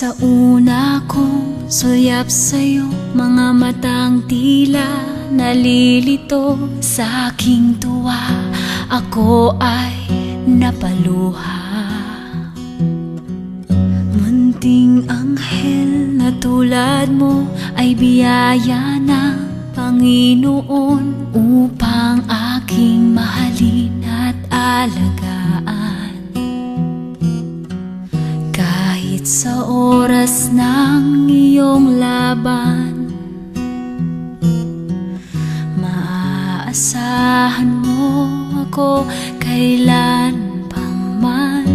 Sa una kong sulyap sa'yo, mga matang tila nalilito sa aking tuwa. Ako ay napaluha. Munting anghel na tulad mo ay biyaya ng Panginoon upang aking mahalin at alagaan. Kahit sa oras ng iyong laban, maaasahan mo ako kailan man.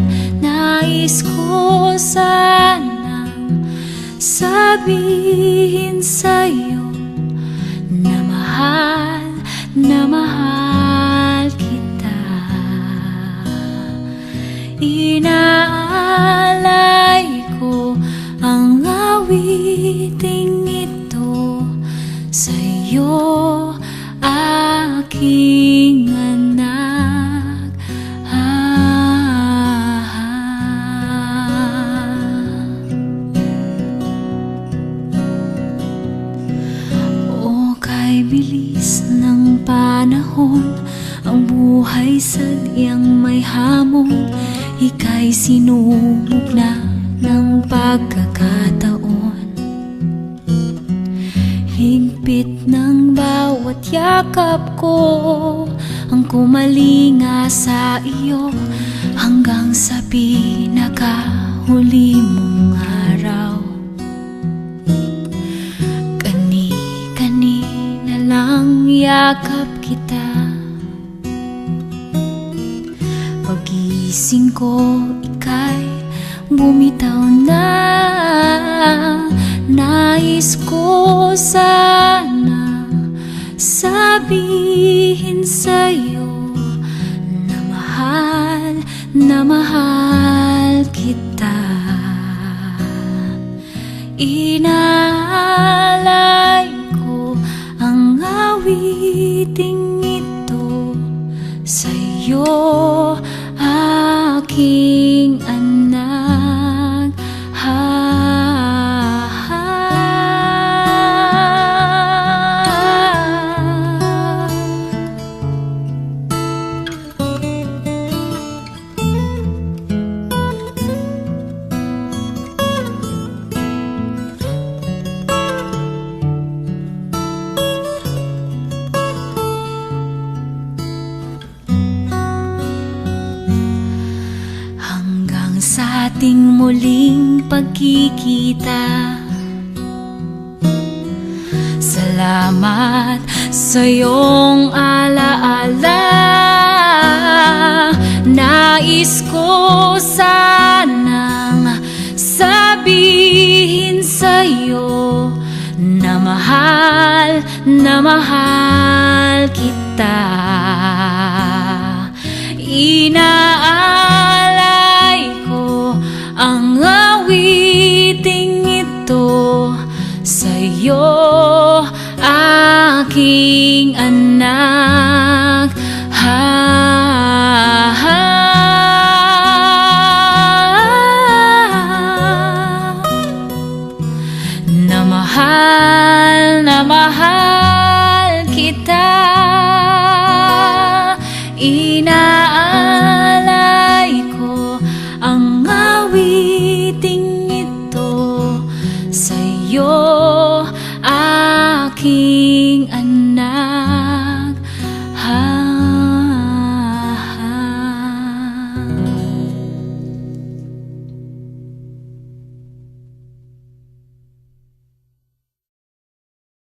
Nais ko sanang sabihin sa'yo na mahal kita. Inaalay ko ang awiting ito sa'yo, aking anak. O kay bilis ng panahon, ang buhay sadyang may hamon. Ika'y sinubok na ng pagkakataon. Higpit ng bawat yakap ko ang kumalinga sa iyo, hanggang sa pinakahuli mong araw. Kani-kanina lang yakap kita. Pagising ko, ika'y bumitaw na. Nais ko sana sabihin sa'yo na mahal kita. Inaalay ko ang awiting ito sa'yo, aking anak. Sa ating muling pagkikita, salamat sa iyong alaala. Nais ko sanang sabihin sa'yo na mahal kita. Inaalay ko ang awiting ito sa'yo, aking anak. Na mahal kita.